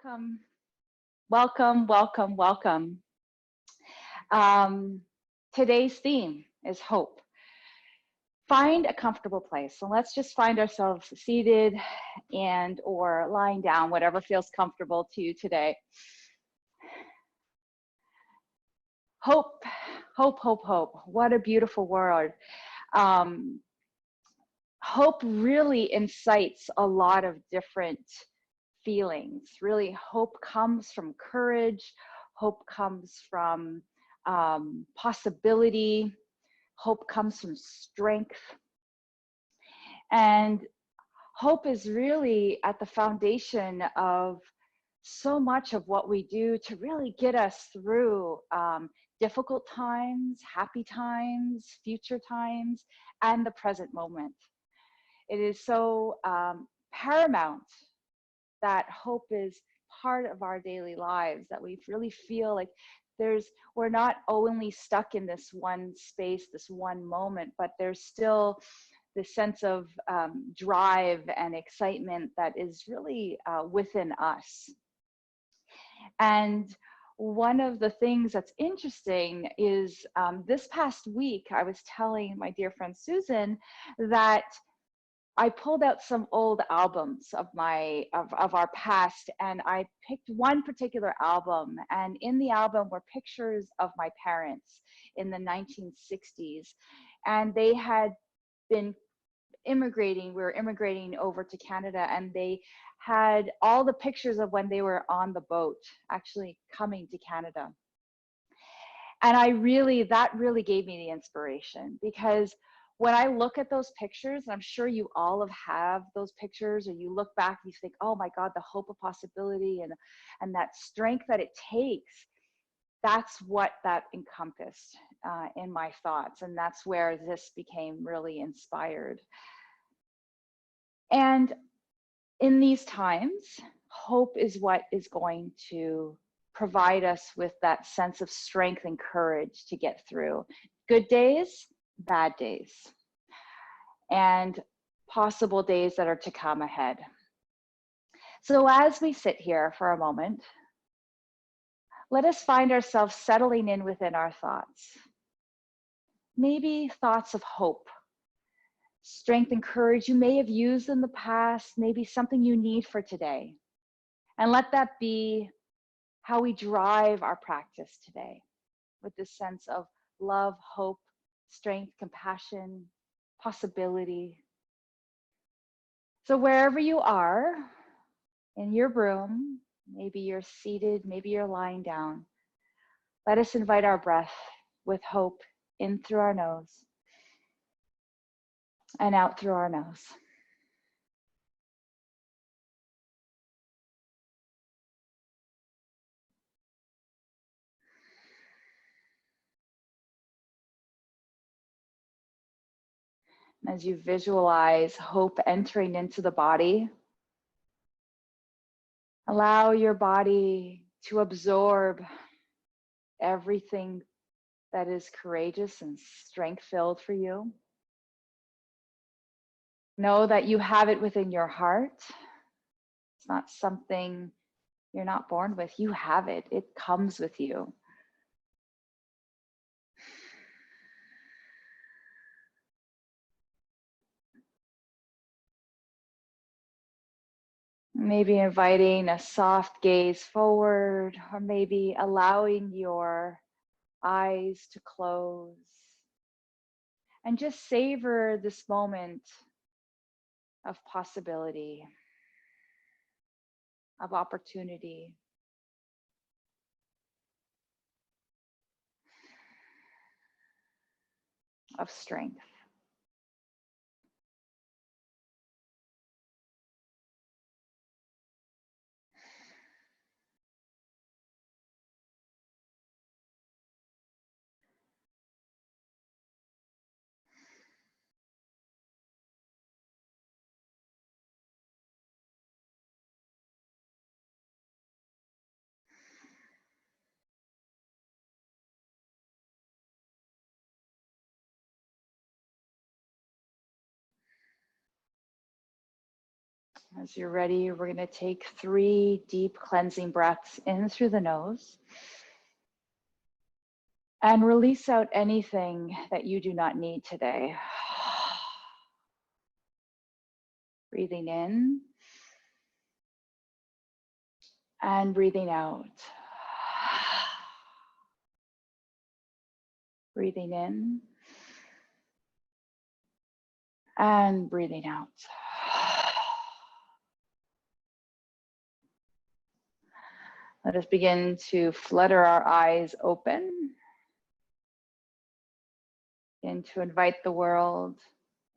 Welcome, welcome, welcome, welcome. Today's theme is hope. Find a comfortable place. So let's just find ourselves seated and or lying down, whatever feels comfortable to you today. Hope, hope, hope, hope. What a beautiful word. Hope really incites a lot of different feelings. Really, hope comes from courage. Hope comes from possibility. Hope comes from strength. And hope is really at the foundation of so much of what we do to really get us through difficult times, happy times, future times, and the present moment. It is so paramount that hope is part of our daily lives, that we really feel like we're not only stuck in this one space, this one moment, but there's still this sense of drive and excitement that is really within us. And one of the things that's interesting is this past week, I was telling my dear friend Susan that I pulled out some old albums of our past, and I picked one particular album, and in the album were pictures of my parents in the 1960s, and they had been immigrating. We were immigrating over to Canada, and they had all the pictures of when they were on the boat, actually coming to Canada. And that really gave me the inspiration, because when I look at those pictures, and I'm sure you all have those pictures, or you look back and you think, oh my God, the hope of possibility and that strength that it takes, that's what that encompassed in my thoughts. And that's where this became really inspired. And in these times, hope is what is going to provide us with that sense of strength and courage to get through good days, bad days, and possible days that are to come ahead. So as we sit here for a moment, let us find ourselves settling in within our thoughts. Maybe thoughts of hope, strength and courage you may have used in the past, maybe something you need for today. And let that be how we drive our practice today, with this sense of love, hope, strength, compassion, possibility. So wherever you are in your room, maybe you're seated, maybe you're lying down, let us invite our breath with hope in through our nose and out through our nose. As you visualize hope entering into the body, allow your body to absorb everything that is courageous and strength-filled for you. Know that you have it within your heart. It's not something you're not born with. You have it. It comes with you. Maybe inviting a soft gaze forward, or maybe allowing your eyes to close. And just savor this moment of possibility, of opportunity. Of strength. As you're ready, we're going to take 3 deep cleansing breaths in through the nose and release out anything that you do not need today. Breathing in and breathing out. Breathing in and breathing out. Let us begin to flutter our eyes open and to invite the world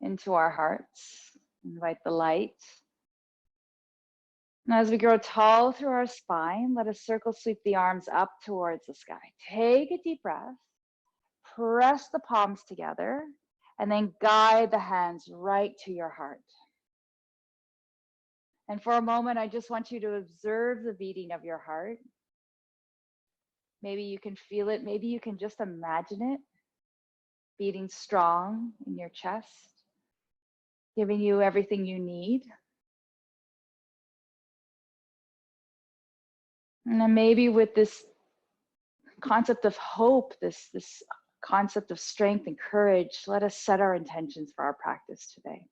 into our hearts, invite the light. And as we grow tall through our spine, let us circle sweep the arms up towards the sky. Take a deep breath, press the palms together, and then guide the hands right to your heart. And for a moment, I just want you to observe the beating of your heart. Maybe you can feel it. Maybe you can just imagine it beating strong in your chest, giving you everything you need. And then maybe with this concept of hope, this concept of strength and courage, let us set our intentions for our practice today.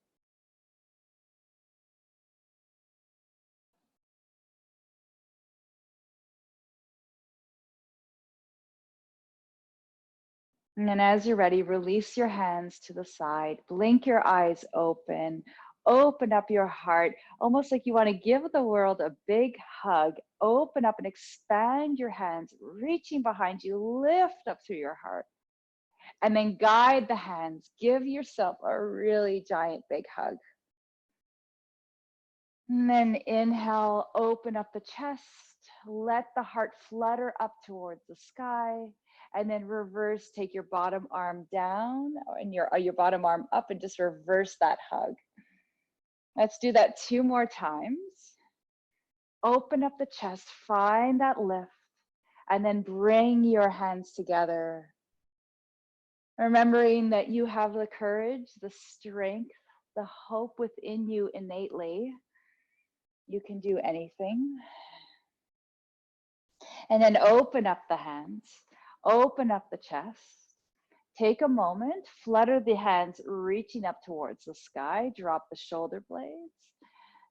And then as you're ready, release your hands to the side, blink your eyes open, open up your heart, almost like you want to give the world a big hug. Open up and expand your hands, reaching behind you, lift up through your heart. And then guide the hands, give yourself a really giant big hug. And then inhale, open up the chest, let the heart flutter up towards the sky. And then reverse, take your bottom arm down and your bottom arm up and just reverse that hug. Let's do that 2 more times. Open up the chest, find that lift, and then bring your hands together. Remembering that you have the courage, the strength, the hope within you innately. You can do anything. And then open up the hands. Open up the chest. Take a moment, flutter the hands reaching up towards the sky, drop the shoulder blades.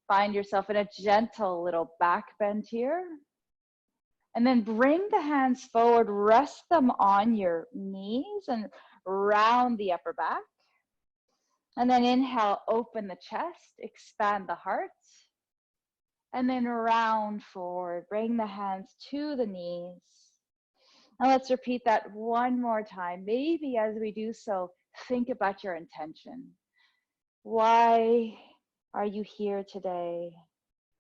Find yourself in a gentle little back bend here. And then bring the hands forward, rest them on your knees and round the upper back. And then inhale, open the chest, expand the heart. And then round forward, bring the hands to the knees. And let's repeat that 1 more time. Maybe as we do so, think about your intention. Why are you here today?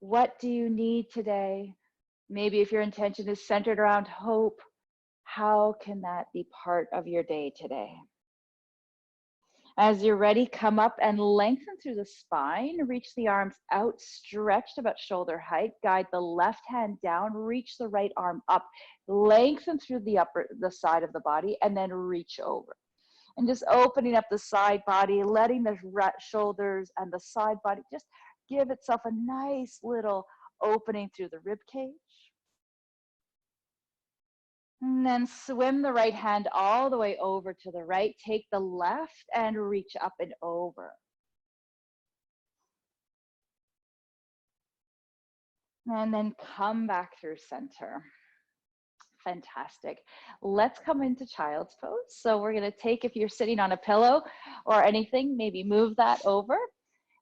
What do you need today? Maybe if your intention is centered around hope, how can that be part of your day today? As you're ready, come up and lengthen through the spine. Reach the arms out, stretched about shoulder height. Guide the left hand down, reach the right arm up. Lengthen through the side of the body, and then reach over. And just opening up the side body, letting the shoulders and the side body just give itself a nice little opening through the rib cage. And then swim the right hand all the way over to the right. Take the left and reach up and over. And then come back through center. Fantastic. Let's come into child's pose. So we're going to take, if you're sitting on a pillow or anything, maybe move that over.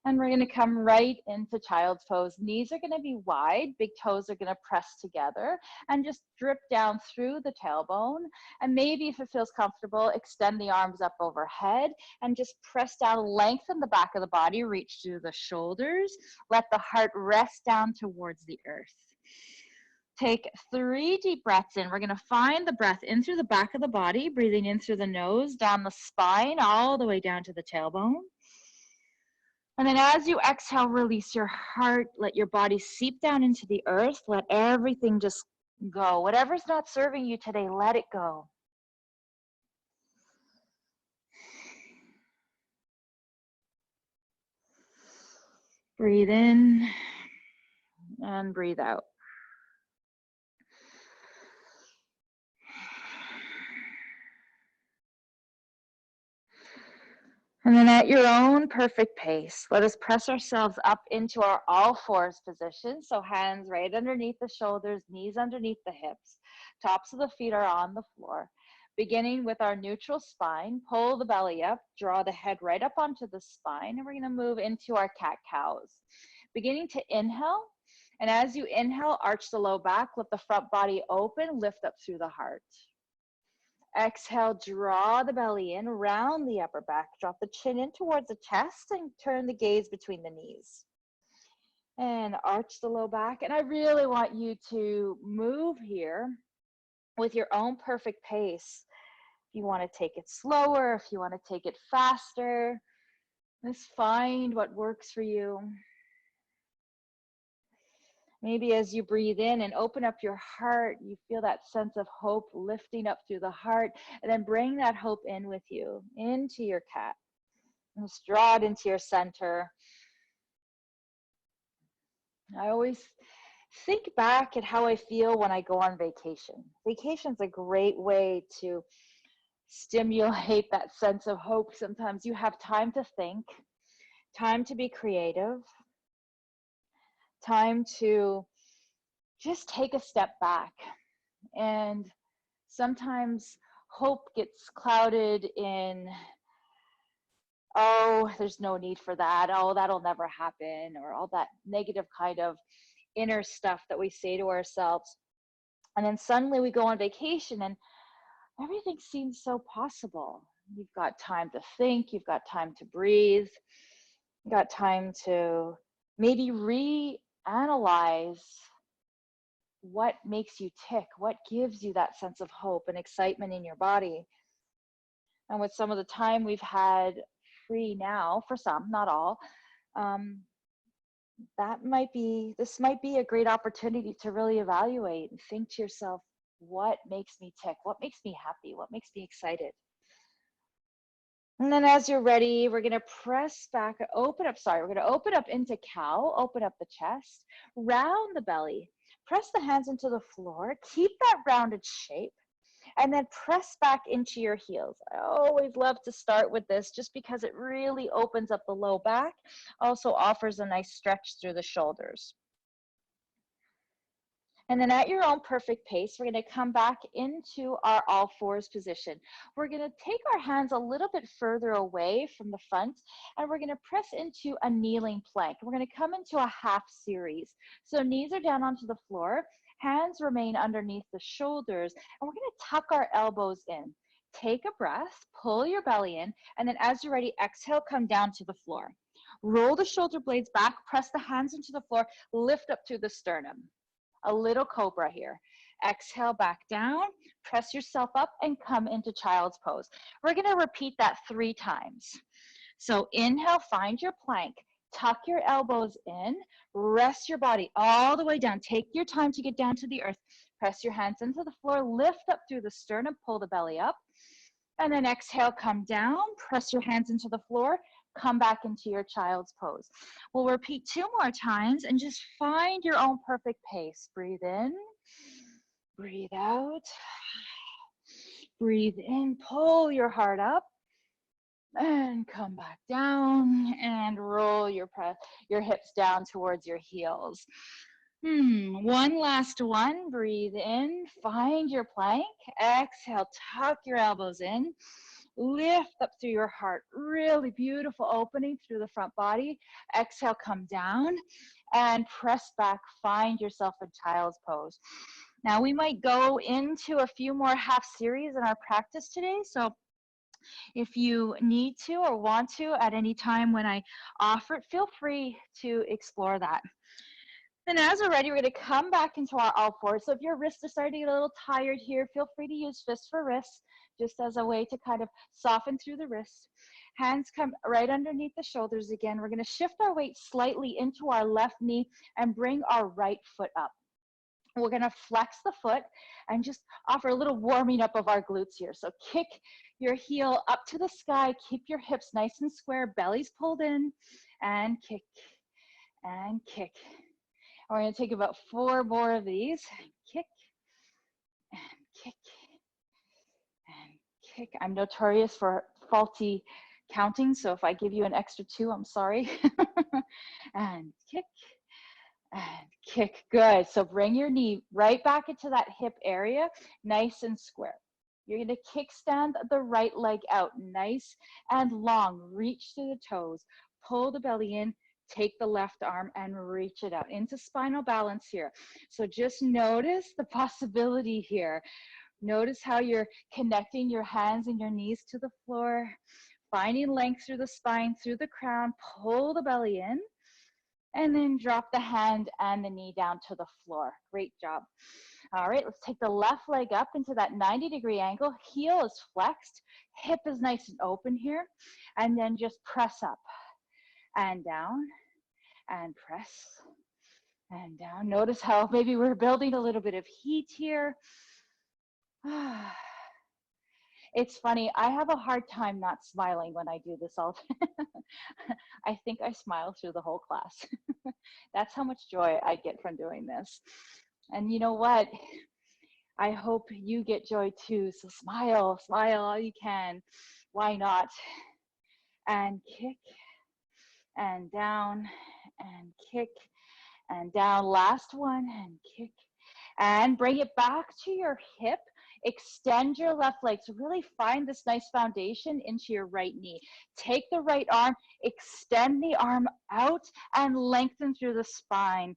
And we're going to come right into child's pose. Knees are going to be wide, big toes are going to press together, and just drip down through the tailbone. And maybe if it feels comfortable, extend the arms up overhead and just press down, lengthen the back of the body, reach through the shoulders. Let the heart rest down towards the earth. Take 3 deep breaths in. We're going to find the breath in through the back of the body, breathing in through the nose, down the spine, all the way down to the tailbone. And then as you exhale, release your heart, let your body seep down into the earth, let everything just go. Whatever's not serving you today, let it go. Breathe in and breathe out. And then at your own perfect pace, let us press ourselves up into our all fours position. So hands right underneath the shoulders, knees underneath the hips. Tops of the feet are on the floor. Beginning with our neutral spine, pull the belly up, draw the head right up onto the spine, and we're gonna move into our cat-cows. Beginning to inhale, and as you inhale, arch the low back, let the front body open, lift up through the heart. Exhale, draw the belly in, round the upper back, drop the chin in towards the chest and turn the gaze between the knees. And arch the low back. And I really want you to move here with your own perfect pace. If you want to take it slower, if you want to take it faster, just find what works for you. Maybe as you breathe in and open up your heart, you feel that sense of hope lifting up through the heart, and then bring that hope in with you into your cat. And just draw it into your center. I always think back at how I feel when I go on vacation. Vacation's a great way to stimulate that sense of hope. Sometimes you have time to think, time to be creative, time to just take a step back. And sometimes hope gets clouded in, oh, there's no need for that, oh, that'll never happen, or all that negative kind of inner stuff that we say to ourselves. And then suddenly we go on vacation and everything seems so possible. You've got time to think, you've got time to breathe, you've got time to maybe reanalyze what makes you tick, what gives you that sense of hope and excitement in your body. And with some of the time we've had free now, for some, not all, this might be a great opportunity to really evaluate and think to yourself, what makes me tick? What makes me happy? What makes me excited? And then as you're ready, we're gonna press back, we're gonna open up into cow, open up the chest, round the belly, press the hands into the floor, keep that rounded shape, and then press back into your heels. I always love to start with this just because it really opens up the low back, also offers a nice stretch through the shoulders. And then at your own perfect pace, we're going to come back into our all fours position. We're going to take our hands a little bit further away from the front, and we're going to press into a kneeling plank. We're going to come into a half series. So knees are down onto the floor, hands remain underneath the shoulders, and we're going to tuck our elbows in. Take a breath, pull your belly in, and then as you're ready, exhale, come down to the floor. Roll the shoulder blades back, press the hands into the floor, lift up through the sternum. A little cobra here. Exhale back down, press yourself up and come into child's pose. We're going to repeat that 3 times. So inhale, find your plank, tuck your elbows in, rest your body all the way down. Take your time to get down to the earth. Press your hands into the floor, lift up through the sternum, pull the belly up. And then exhale, come down, press your hands into the floor, come back into your child's pose. We'll repeat 2 more times and just find your own perfect pace. Breathe in, breathe out, breathe in, pull your heart up and come back down and roll your hips down towards your heels. One last one, breathe in, find your plank, exhale, tuck your elbows in, lift up through your heart, really beautiful opening through the front body. Exhale, come down and press back, find yourself in child's pose. Now we might go into a few more half series in our practice today, so if you need to or want to at any time when I offer it, feel free to explore that. Then as we're ready, we're going to come back into our all fours. So if your wrists are starting to get a little tired here, feel free to use fists for wrists, just as a way to kind of soften through the wrists. Hands come right underneath the shoulders again. We're going to shift our weight slightly into our left knee and bring our right foot up. We're going to flex the foot and just offer a little warming up of our glutes here. So kick your heel up to the sky, keep your hips nice and square, belly's pulled in, and kick. and kick. We're going to take about 4 more of these. Kick and kick and kick. I'm notorious for faulty counting, so if I give you an extra 2, I'm sorry. And kick and kick. Good. So bring your knee right back into that hip area, nice and square. You're going to kickstand the right leg out, nice and long. Reach through the toes. Pull the belly in. Take the left arm and reach it out into spinal balance here. So just notice the possibility here. Notice how you're connecting your hands and your knees to the floor, finding length through the spine, through the crown. Pull the belly in, and then drop the hand and the knee down to the floor. Great job. All right, let's take the left leg up into that 90-degree angle. Heel is flexed, hip is nice and open here, and then just press up and down and press and down. Notice how maybe we're building a little bit of heat here. It's funny, I have a hard time not smiling when I do this all. I think I smile through the whole class. That's how much joy I get from doing this. And you know what? I hope you get joy too. So smile, smile all you can. Why not? And kick and down and kick and down. Last one and kick and bring it back to your hip. Extend your left leg. So really find this nice foundation into your right knee. Take the right arm, extend the arm out and lengthen through the spine.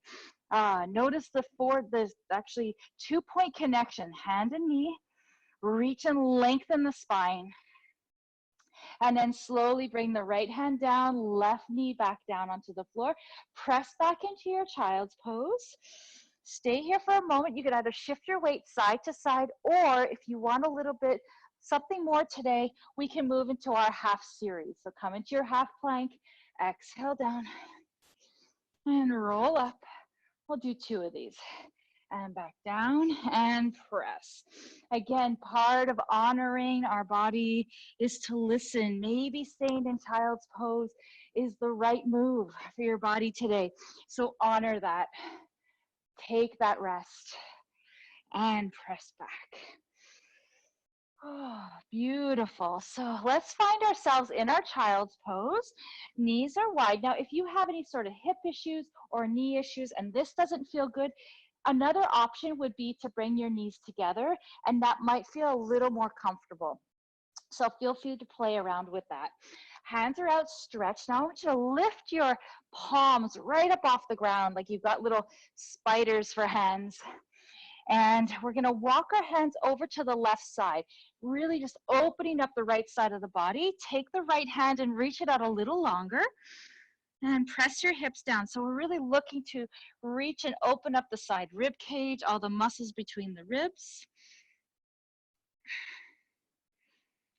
Notice there's actually 2-point connection, hand and knee. Reach and lengthen the spine. And then slowly bring the right hand down, left knee back down onto the floor. Press back into your child's pose. Stay here for a moment. You can either shift your weight side to side, or if you want a little bit, something more today, we can move into our half series. So come into your half plank, exhale down, and roll up. We'll do 2 of these. And back down and press. Again, part of honoring our body is to listen. Maybe staying in child's pose is the right move for your body today. So honor that. Take that rest and press back. Oh, beautiful. So let's find ourselves in our child's pose. Knees are wide. Now, if you have any sort of hip issues or knee issues and this doesn't feel good, another option would be to bring your knees together, and that might feel a little more comfortable. So feel free to play around with that. Hands are outstretched. Now I want you to lift your palms right up off the ground like you've got little spiders for hands. And we're going to walk our hands over to the left side, really just opening up the right side of the body. Take the right hand and reach it out a little longer. And press your hips down. So we're really looking to reach and open up the side rib cage, all the muscles between the ribs.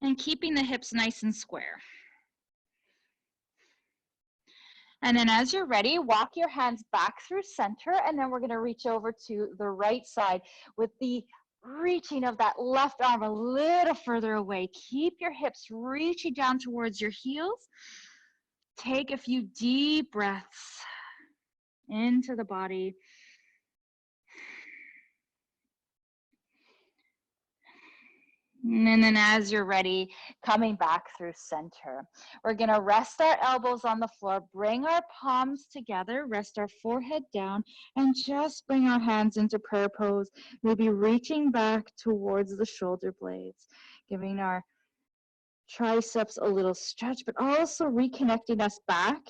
And keeping the hips nice and square. And then as you're ready, walk your hands back through center, and then we're going to reach over to the right side with the reaching of that left arm a little further away. Keep your hips reaching down towards your heels. Take a few deep breaths into the body. And then as you're ready, coming back through center. We're going to rest our elbows on the floor, bring our palms together, rest our forehead down, and just bring our hands into prayer pose. Maybe reaching back towards the shoulder blades, giving our triceps a little stretch, but also reconnecting us back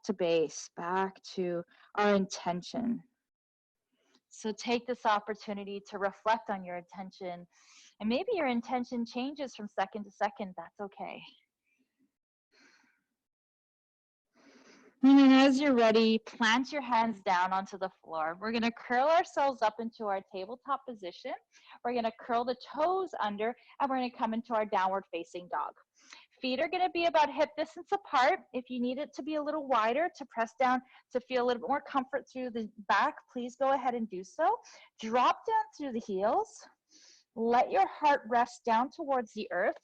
to base, back to our intention. So take this opportunity to reflect on your intention, and maybe your intention changes from second to second. That's okay. And then as you're ready, plant your hands down onto the floor. We're going to curl ourselves up into our tabletop position. We're going to curl the toes under, and we're going to come into our downward facing dog. Feet are going to be about hip distance apart. If you need it to be a little wider to press down to feel a little bit more comfort through the back, please go ahead and do so. Drop down through the heels. Let your heart rest down towards the earth.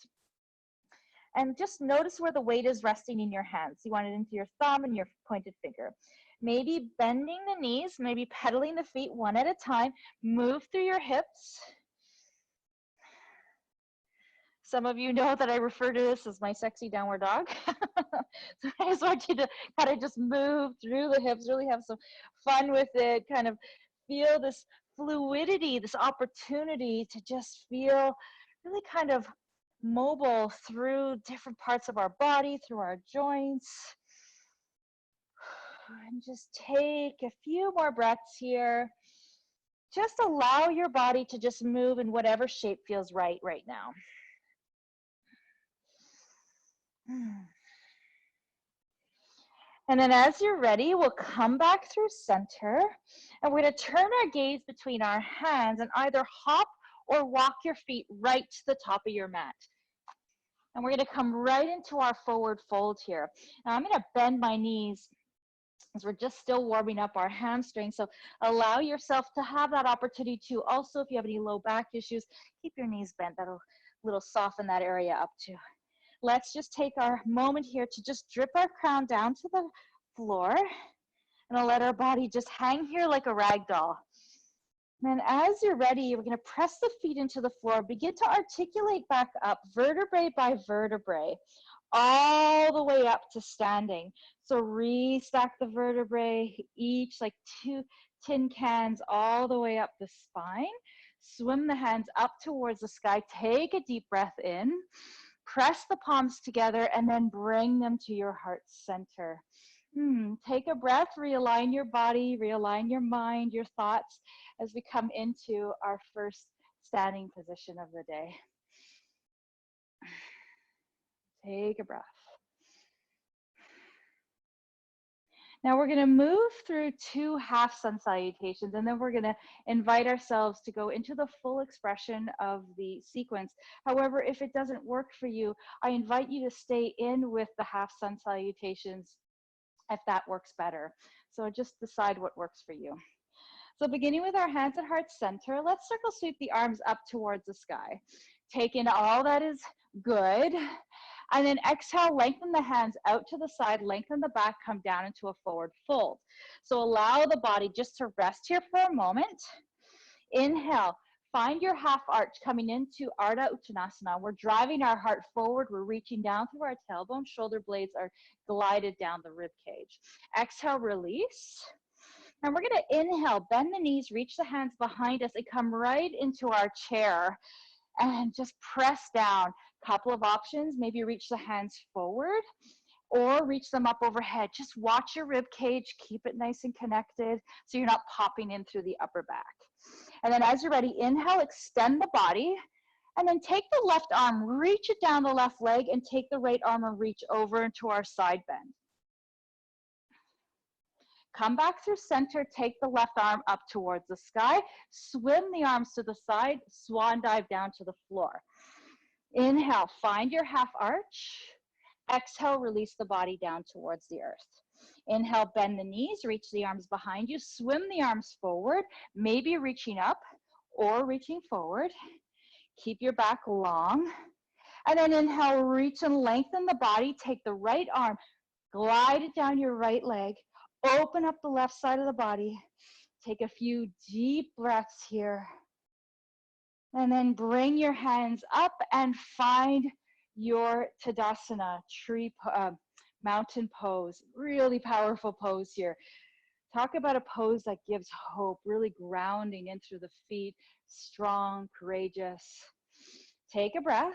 And just notice where the weight is resting in your hands. You want it into your thumb and your pointed finger. Maybe bending the knees, maybe pedaling the feet one at a time. Move through your hips. Some of you know that I refer to this as my sexy downward dog. So I just want you to kind of just move through the hips, really have some fun with it, kind of feel this fluidity, this opportunity to just feel really kind of mobile through different parts of our body, through our joints. And just take a few more breaths here. Just allow your body to just move in whatever shape feels right now. And then as you're ready, we'll come back through center, and we're going to turn our gaze between our hands and either hop or walk your feet right to the top of your mat. And we're going to come right into our forward fold here. Now I'm going to bend my knees as we're just still warming up our hamstrings. So allow yourself to have that opportunity to also, if you have any low back issues, keep your knees bent. That'll a little soften that area up too. Let's just take our moment here to just drip our crown down to the floor, and I'll let our body just hang here like a rag doll. And then as you're ready, we're going to press the feet into the floor, begin to articulate back up, vertebrae by vertebrae, all the way up to standing. So restack the vertebrae, each like 2 tin cans all the way up the spine. Swim the hands up towards the sky. Take a deep breath in. Press the palms together and then bring them to your heart center. Take a breath, realign your body, realign your mind, your thoughts as we come into our first standing position of the day. Take a breath. Now we're going to move through 2 half sun salutations, and then we're going to invite ourselves to go into the full expression of the sequence. However, if it doesn't work for you, I invite you to stay in with the half sun salutations if that works better. So just decide what works for you. So beginning with our hands at heart center, let's circle sweep the arms up towards the sky. Take in all that is good. And then exhale, lengthen the hands out to the side, lengthen the back, come down into a forward fold. So allow the body just to rest here for a moment. Inhale, find your half arch coming into Ardha Uttanasana. We're driving our heart forward. We're reaching down through our tailbone. Shoulder blades are glided down the rib cage. Exhale, release. And we're going to inhale, bend the knees, reach the hands behind us, and come right into our chair. And just press down. Couple of options, maybe reach the hands forward or reach them up overhead. Just watch your rib cage, keep it nice and connected so you're not popping in through the upper back. And then as you're ready, inhale, extend the body, and then take the left arm, reach it down the left leg, and take the right arm and reach over into our side bend. Come back through center, take the left arm up towards the sky, swim the arms to the side, swan dive down to the floor. Inhale, find your half arch. Exhale, release the body down towards the earth. Inhale, bend the knees, reach the arms behind you, swim the arms forward, maybe reaching up or reaching forward. Keep your back long. And then inhale, reach and lengthen the body. Take the right arm, glide it down your right leg, open up the left side of the body. Take a few deep breaths here. And then bring your hands up and find your Tadasana, mountain pose. Really powerful pose here. Talk about a pose that gives hope, really grounding in through the feet, strong, courageous. Take a breath.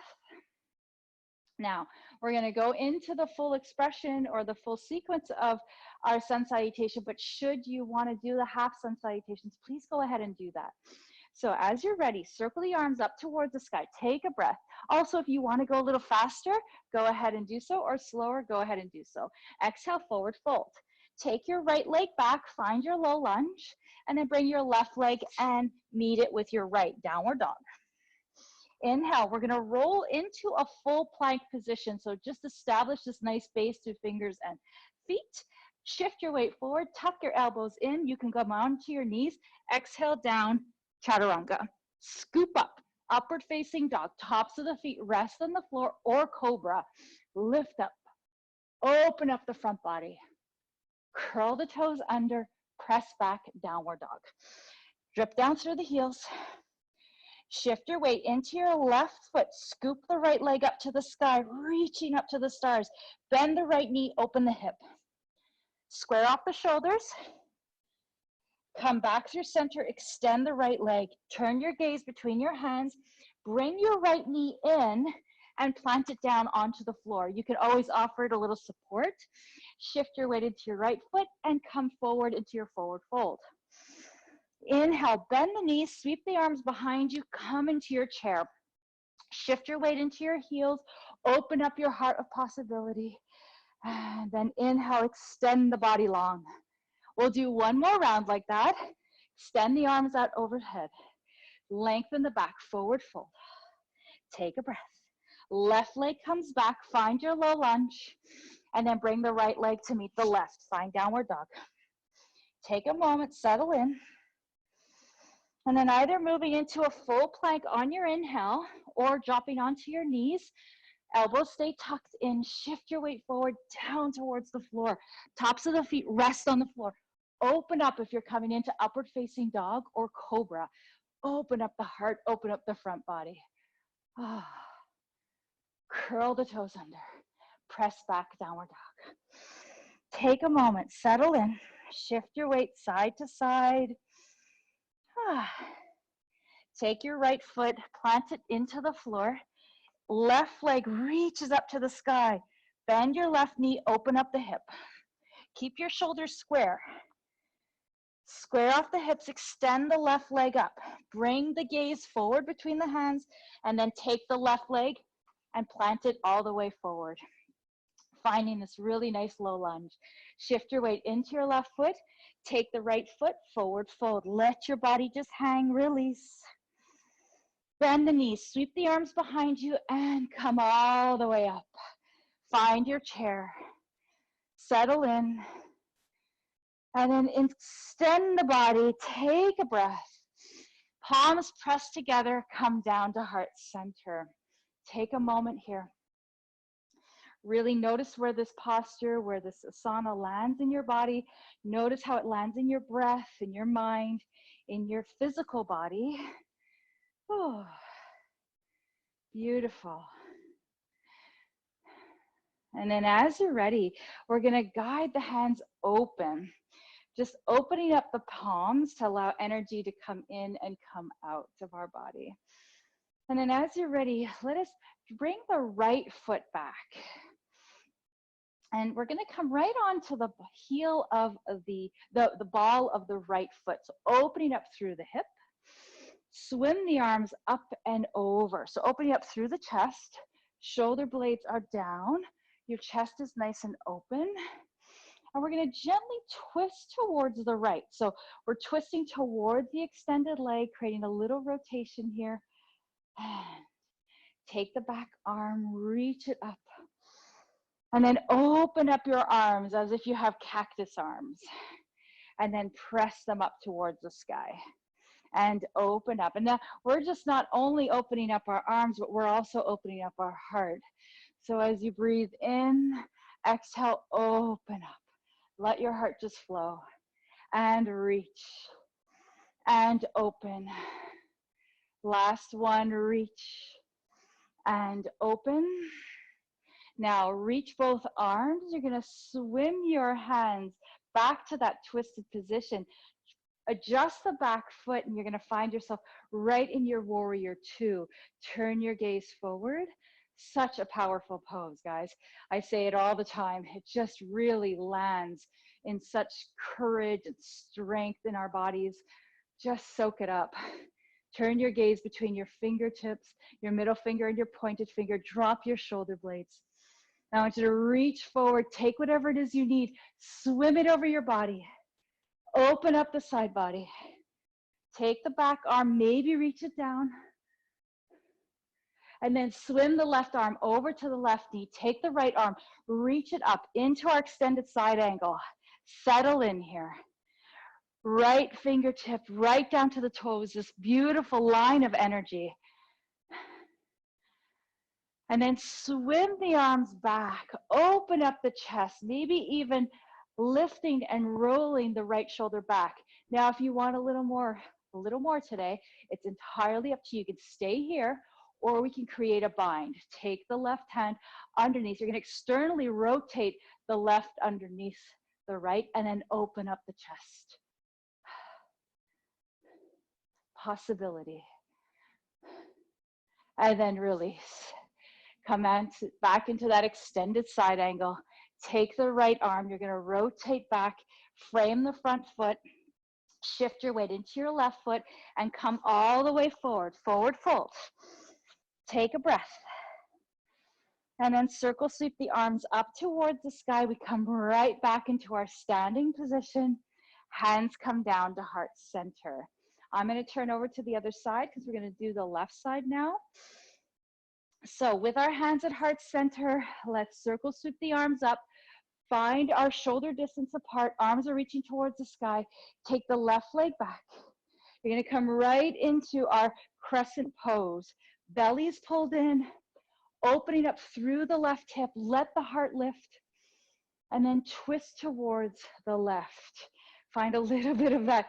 Now, we're going to go into the full expression or the full sequence of our sun salutation, but should you want to do the half sun salutations, please go ahead and do that. So as you're ready, circle the arms up towards the sky. Take a breath. Also, if you want to go a little faster, go ahead and do so, or slower, go ahead and do so. Exhale, forward fold. Take your right leg back, find your low lunge, and then bring your left leg and meet it with your right, downward dog. Inhale, we're going to roll into a full plank position. So just establish this nice base through fingers and feet. Shift your weight forward, tuck your elbows in. You can go onto your knees. Exhale down, chaturanga. Scoop up. Upward facing dog, tops of the feet rest on the floor, or cobra. Lift up, open up the front body. Curl the toes under, press back, downward dog. Drip down through the heels. Shift your weight into your left foot. Scoop the right leg up to the sky, reaching up to the stars. Bend the right knee, open the hip. Square off the shoulders. Come back through center, extend the right leg. Turn your gaze between your hands. Bring your right knee in and plant it down onto the floor. You can always offer it a little support. Shift your weight into your right foot and come forward into your forward fold. Inhale, bend the knees, sweep the arms behind you, come into your chair. Shift your weight into your heels, open up your heart of possibility. And then inhale, extend the body long. We'll do one more round like that. Extend the arms out overhead. Lengthen the back, forward fold. Take a breath. Left leg comes back, find your low lunge, and then bring the right leg to meet the left. Find downward dog. Take a moment, settle in. And then either moving into a full plank on your inhale or dropping onto your knees. Elbows stay tucked in. Shift your weight forward, down towards the floor. Tops of the feet rest on the floor. Open up if you're coming into upward facing dog or cobra. Open up the heart, open up the front body. Curl the toes under. Press back, downward dog. Take a moment, settle in. Shift your weight side to side. Take your right foot, plant it into the floor. Left leg reaches up to the sky. Bend your left knee, open up the hip. Keep your shoulders square. Square off the hips, extend the left leg up. Bring the gaze forward between the hands, and then take the left leg and plant it all the way forward. Finding this really nice low lunge. Shift your weight into your left foot. Take the right foot, forward fold. Let your body just hang, release. Bend the knees, sweep the arms behind you, and come all the way up. Find your chair. Settle in. And then extend the body, take a breath. Palms pressed together, come down to heart center. Take a moment here. Really notice where this posture, where this asana lands in your body. Notice how it lands in your breath, in your mind, in your physical body. Oh, beautiful. And then as you're ready, we're going to guide the hands open. Just opening up the palms to allow energy to come in and come out of our body. And then as you're ready, let us bring the right foot back. And we're going to come right onto the heel of the ball of the right foot. So opening up through the hip. Swim the arms up and over. So opening up through the chest. Shoulder blades are down. Your chest is nice and open. And we're going to gently twist towards the right. So we're twisting towards the extended leg, creating a little rotation here. And take the back arm, reach it up. And then open up your arms as if you have cactus arms. And then press them up towards the sky. And open up. And now we're just not only opening up our arms, but we're also opening up our heart. So as you breathe in, exhale, open up. Let your heart just flow. And reach. And open. Last one, reach. And open. Now reach both arms. You're going to swim your hands back to that twisted position. Adjust the back foot and you're going to find yourself right in your warrior two. Turn your gaze forward. Such a powerful pose, guys. I say it all the time. It just really lands in such courage and strength in our bodies. Just soak it up. Turn your gaze between your fingertips, your middle finger and your pointed finger. Drop your shoulder blades. Now I want you to reach forward. Take whatever it is you need. Swim it over your body. Open up the side body. Take the back arm, maybe reach it down. And then swim the left arm over to the left knee. Take the right arm, reach it up into our extended side angle. Settle in here. Right fingertip right down to the toes, this beautiful line of energy. And then swim the arms back, open up the chest, maybe even lifting and rolling the right shoulder back. Now, if you want a little more today, it's entirely up to you. You can stay here, or we can create a bind. Take the left hand underneath. You're going to externally rotate the left underneath the right, and then open up the chest. Possibility. And then release. Come back into that extended side angle. Take the right arm. You're going to rotate back, frame the front foot, shift your weight into your left foot, and come all the way forward. Forward fold. Take a breath. And then circle sweep the arms up towards the sky. We come right back into our standing position. Hands come down to heart center. I'm going to turn over to the other side because we're going to do the left side now. So with our hands at heart center, let's circle sweep the arms up. Find our shoulder distance apart. Arms are reaching towards the sky. Take the left leg back. You're going to come right into our crescent pose. Belly's pulled in, opening up through the left hip. Let the heart lift. And then twist towards the left. Find a little bit of that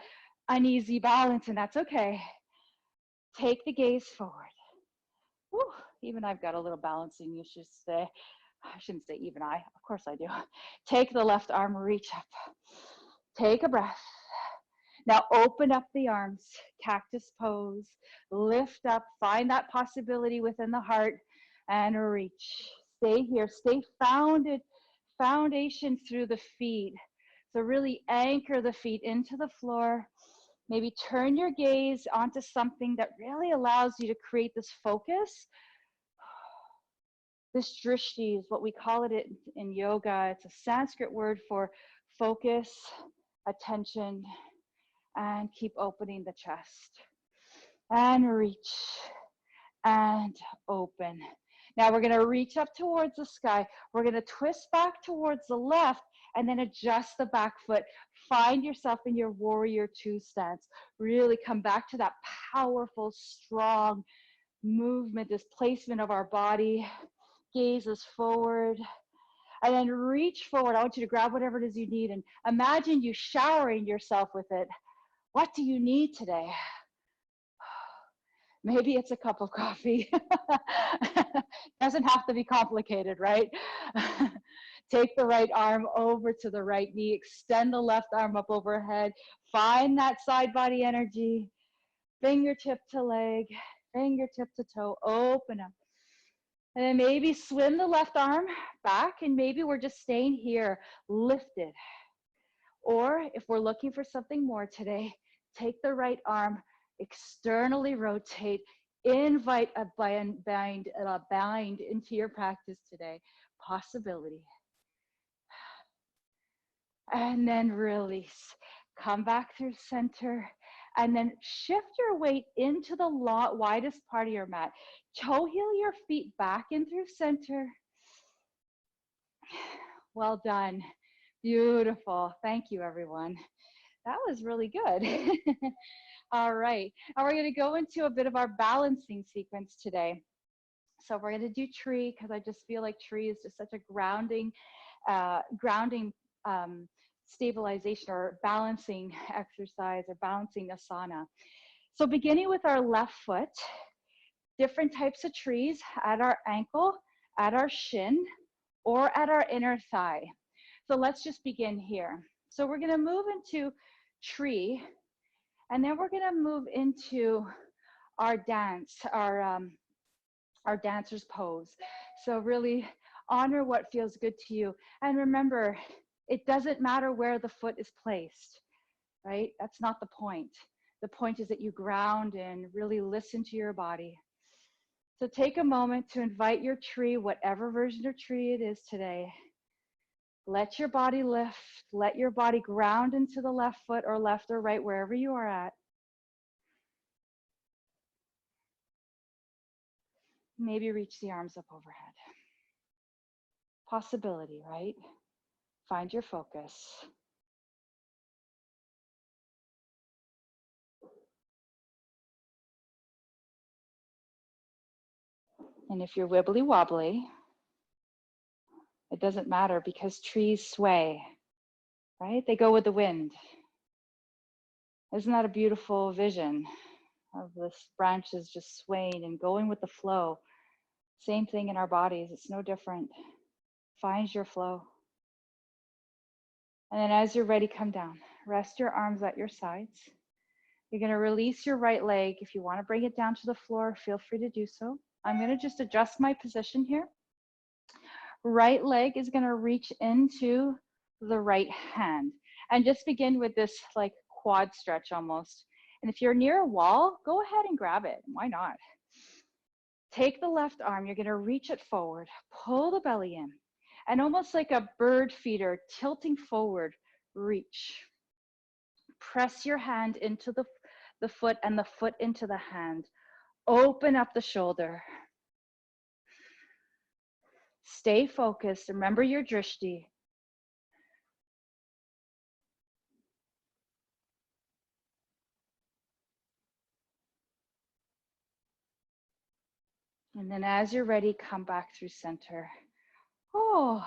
uneasy balance, and that's okay. Take the gaze forward. Woo, even I've got a little balancing issues today. I shouldn't say even I, of course I do. Take the left arm, reach up. Take a breath. Now open up the arms, cactus pose. Lift up, find that possibility within the heart and reach. Stay here, stay foundation through the feet. So really anchor the feet into the floor. Maybe turn your gaze onto something that really allows you to create this focus. This drishti is what we call it in yoga. It's a Sanskrit word for focus, attention, and keep opening the chest. And reach and open. Now we're going to reach up towards the sky. We're going to twist back towards the left and then adjust the back foot. Find yourself in your warrior two stance. Really come back to that powerful, strong movement, this placement of our body. Gaze is forward. And then reach forward. I want you to grab whatever it is you need and imagine you showering yourself with it. What do you need today? Maybe it's a cup of coffee. Doesn't have to be complicated, right? Take the right arm over to the right knee. Extend the left arm up overhead. Find that side body energy. Fingertip to leg, fingertip to toe. Open up. And then maybe swim the left arm back, and maybe we're just staying here, lifted. Or if we're looking for something more today, take the right arm, externally rotate, invite a bind into your practice today. Possibility. And then release. Come back through center. And then shift your weight into the widest part of your mat. Toe heel your feet back in through center. Well done. Beautiful. Thank you, everyone. That was really good. All right. Now we're going to go into a bit of our balancing sequence today. So we're going to do tree because I just feel like tree is just such a grounding stabilization or balancing exercise or balancing asana. So beginning with our left foot, different types of trees at our ankle, at our shin, or at our inner thigh. So let's just begin here. So we're going to move into tree, and then we're going to move into our dance, our dancer's pose. So really honor what feels good to you. And remember, it doesn't matter where the foot is placed, right? That's not the point. The point is that you ground and really listen to your body. So take a moment to invite your tree, whatever version of tree it is today. Let your body lift. Let your body ground into the left foot or left or right, wherever you are at. Maybe reach the arms up overhead. Possibility, right? Find your focus. And if you're wibbly wobbly, it doesn't matter because trees sway, right? They go with the wind. Isn't that a beautiful vision of the branches just swaying and going with the flow? Same thing in our bodies. It's no different. Find your flow. And then as you're ready, come down. Rest your arms at your sides. You're going to release your right leg. If you want to bring it down to the floor, feel free to do so. I'm going to just adjust my position here. Right leg is going to reach into the right hand. And just begin with this like quad stretch almost. And if you're near a wall, go ahead and grab it. Why not? Take the left arm. You're going to reach it forward. Pull the belly in. And almost like a bird feeder, tilting forward, reach. Press your hand into the foot and the foot into the hand. Open up the shoulder. Stay focused. Remember your drishti. And then as you're ready, come back through center. Oh,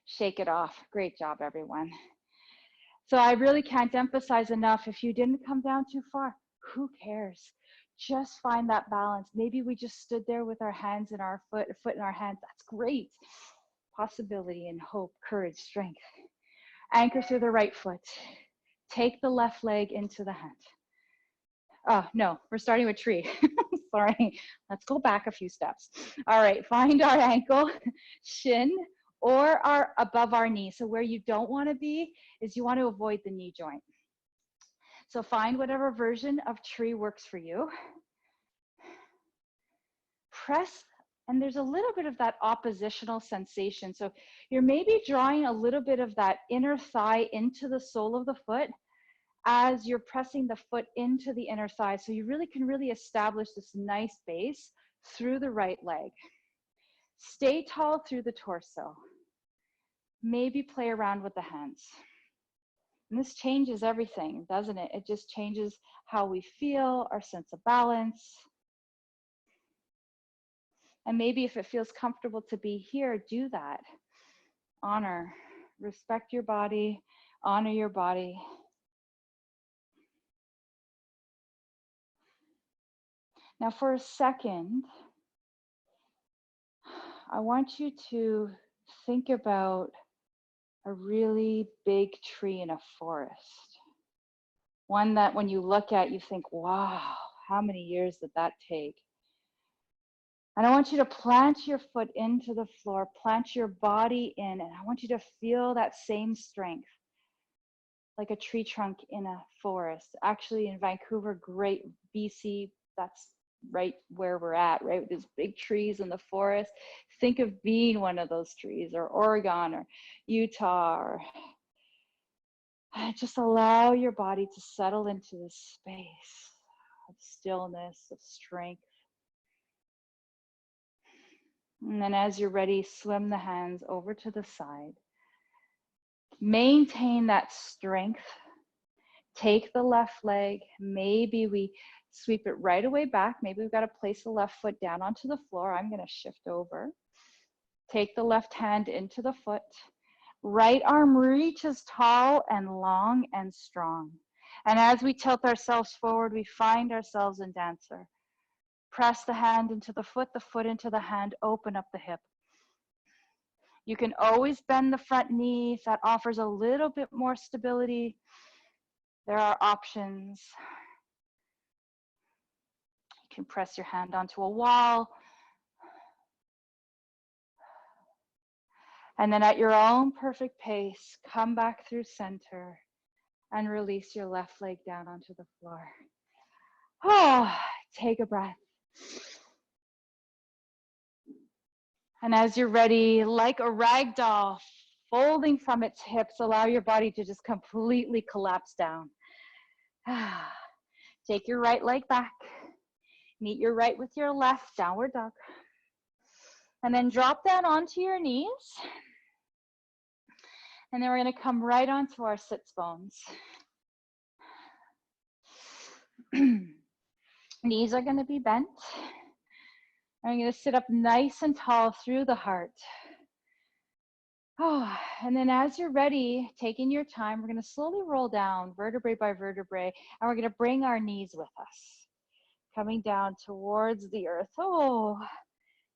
shake it off. Great job, everyone. So I really can't emphasize enough, if you didn't come down too far, who cares? Just find that balance. Maybe we just stood there with our hands in our foot in our hands. That's great. Possibility and hope, courage, strength. Anchor through the right foot. Take the left leg into the hand. Oh, no, we're starting with tree. Sorry, let's go back a few steps. All right, find our ankle, shin, or our above our knee. So where you don't want to be is you want to avoid the knee joint. So find whatever version of tree works for you. Press, and there's a little bit of that oppositional sensation. So you're maybe drawing a little bit of that inner thigh into the sole of the foot as you're pressing the foot into the inner thigh. So you really can establish this nice base through the right leg. Stay tall through the torso. Maybe play around with the hands. And this changes everything, doesn't it? It just changes how we feel, our sense of balance. And maybe if it feels comfortable to be here, do that. Honor, respect your body, honor your body. Now for a second, I want you to think about a really big tree in a forest. One that when you look at, you think, wow, how many years did that take? And I want you to plant your foot into the floor, plant your body in, and I want you to feel that same strength, like a tree trunk in a forest. Actually in Vancouver, great BC, that's right where we're at, right? There's big trees in the forest. Think of being one of those trees, or Oregon or Utah, or just allow your body to settle into this space of stillness, of strength. And then as you're ready, swim the hands over to the side. Maintain that strength. Take the left leg. Maybe we sweep it right away back. Maybe we've got to place the left foot down onto the floor. I'm going to shift over. Take the left hand into the foot. Right arm reaches tall and long and strong. And as we tilt ourselves forward, we find ourselves in dancer. Press the hand into the foot into the hand, open up the hip. You can always bend the front knee if that offers a little bit more stability. There are options. You can press your hand onto a wall. And then at your own perfect pace, come back through center and release your left leg down onto the floor. Oh, take a breath. And as you're ready, like a rag doll, folding from its hips, allow your body to just completely collapse down. Take your right leg back. Meet your right with your left, downward dog. And then drop down onto your knees. And then we're going to come right onto our sits bones. Knees are going to be bent. I'm going to sit up nice and tall through the heart. Oh, and then as you're ready, taking your time, we're going to slowly roll down vertebrae by vertebrae, and we're going to bring our knees with us, coming down towards the earth. Oh,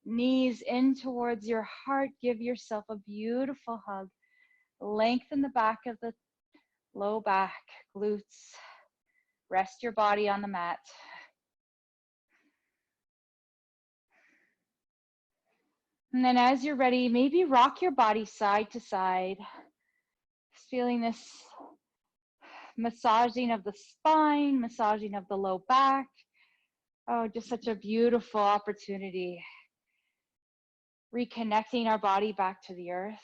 knees in towards your heart. Give yourself a beautiful hug. Lengthen the back of the low back, glutes. Rest your body on the mat. And then as you're ready, maybe rock your body side to side. Just feeling this massaging of the spine, massaging of the low back. Oh, just such a beautiful opportunity. Reconnecting our body back to the earth.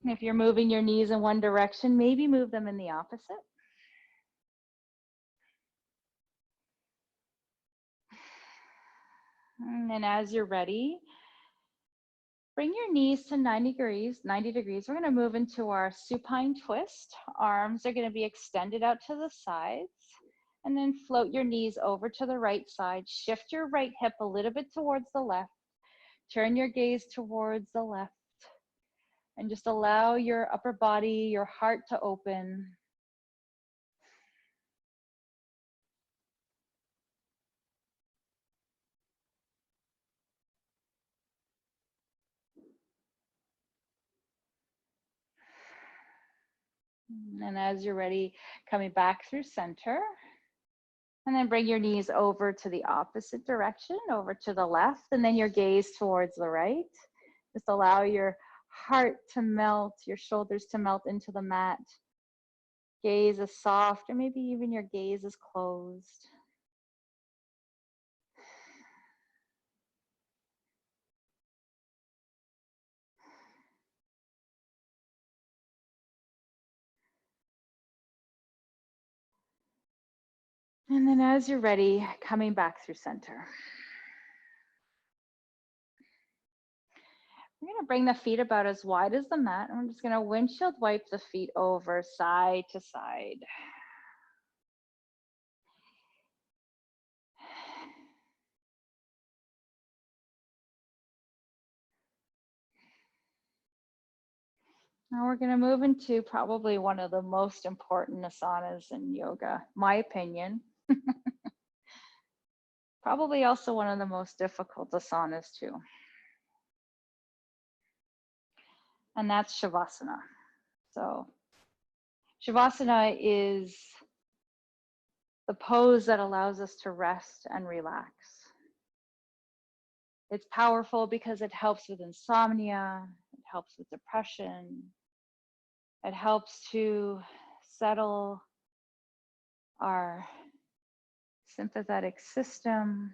And if you're moving your knees in one direction, maybe move them in the opposite. And then as you're ready, bring your knees to 90 degrees. We're going to move into our supine twist. Arms are going to be extended out to the sides. And then float your knees over to the right side. Shift your right hip a little bit towards the left. Turn your gaze towards the left. And just allow your upper body, your heart to open. And as you're ready, coming back through center. And then bring your knees over to the opposite direction, over to the left, and then your gaze towards the right. Just allow your heart to melt, your shoulders to melt into the mat. Gaze is soft, or maybe even your gaze is closed. And then as you're ready, coming back through center. We're going to bring the feet about as wide as the mat. And we're just going to windshield wipe the feet over side to side. Now we're going to move into probably one of the most important asanas in yoga, my opinion. Probably also one of the most difficult asanas too. And that's Shavasana. So Shavasana is the pose that allows us to rest and relax. It's powerful because it helps with insomnia, it helps with depression, it helps to settle our sympathetic system.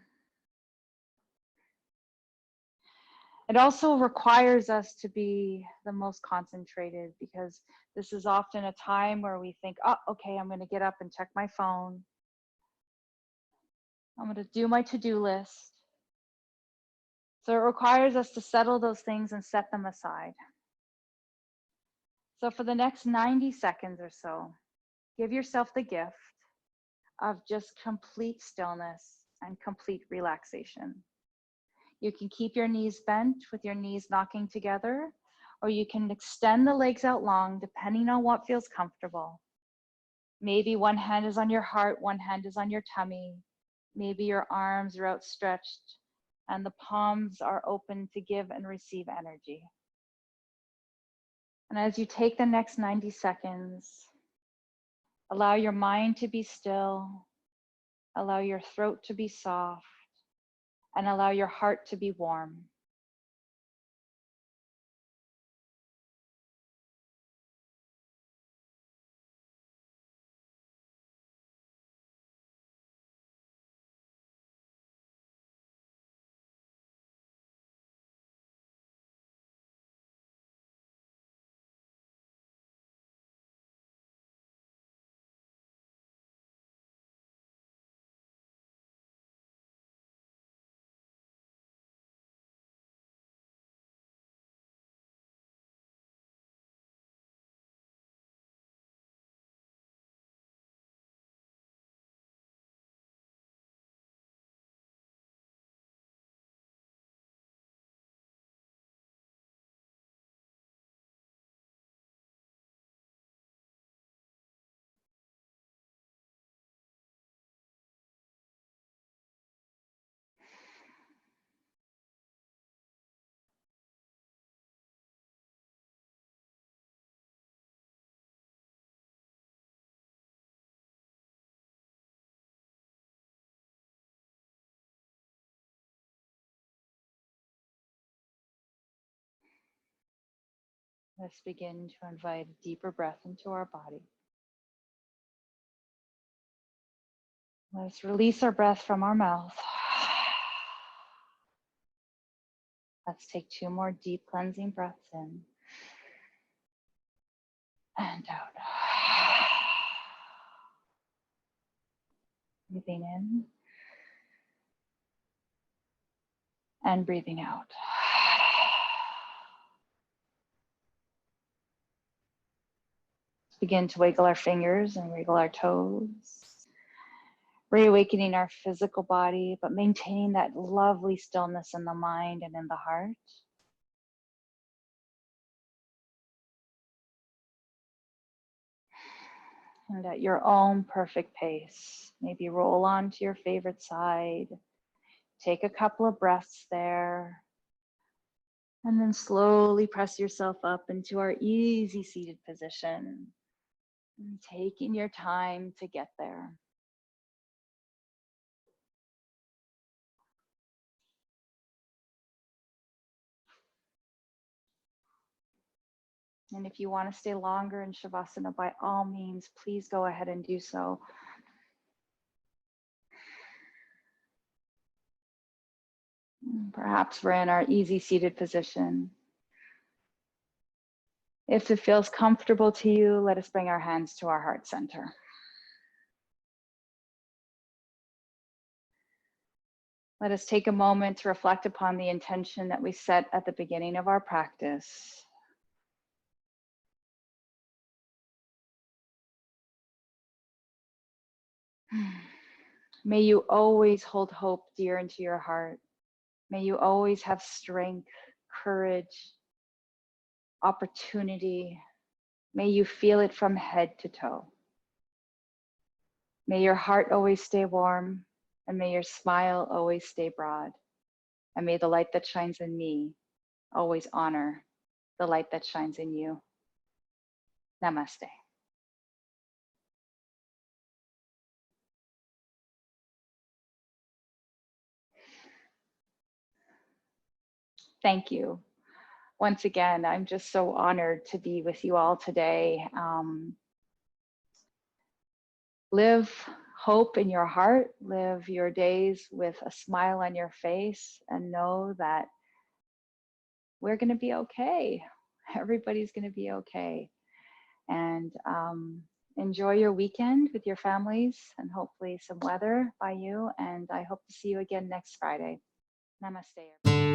It also requires us to be the most concentrated because this is often a time where we think, oh, okay, I'm going to get up and check my phone. I'm going to do my to-do list. So it requires us to settle those things and set them aside. So for the next 90 seconds or so, give yourself the gift of just complete stillness and complete relaxation. You can keep your knees bent with your knees knocking together, or you can extend the legs out long, depending on what feels comfortable. Maybe one hand is on your heart, one hand is on your tummy. Maybe your arms are outstretched and the palms are open to give and receive energy. And as you take the next 90 seconds, allow your mind to be still, allow your throat to be soft, and allow your heart to be warm. Let's begin to invite a deeper breath into our body. Let's release our breath from our mouth. Let's take 2 more deep cleansing breaths in and out. Breathing in and breathing out. Begin to wiggle our fingers and wiggle our toes, reawakening our physical body, but maintaining that lovely stillness in the mind and in the heart. And at your own perfect pace, maybe roll onto your favorite side, take a couple of breaths there, and then slowly press yourself up into our easy seated position, and taking your time to get there. And if you want to stay longer in Shavasana, by all means, please go ahead and do so. Perhaps we're in our easy seated position. If it feels comfortable to you, let us bring our hands to our heart center. Let us take a moment to reflect upon the intention that we set at the beginning of our practice. May you always hold hope dear into your heart. May you always have strength, courage, opportunity. May you feel it from head to toe. May your heart always stay warm, and may your smile always stay broad. And may the light that shines in me always honor the light that shines in you. Namaste. Thank you. Once again, I'm just so honored to be with you all today. Live hope in your heart, live your days with a smile on your face, and know that we're going to be okay. Everybody's going to be okay. And enjoy your weekend with your families and hopefully some weather by you. And I hope to see you again next Friday. Namaste.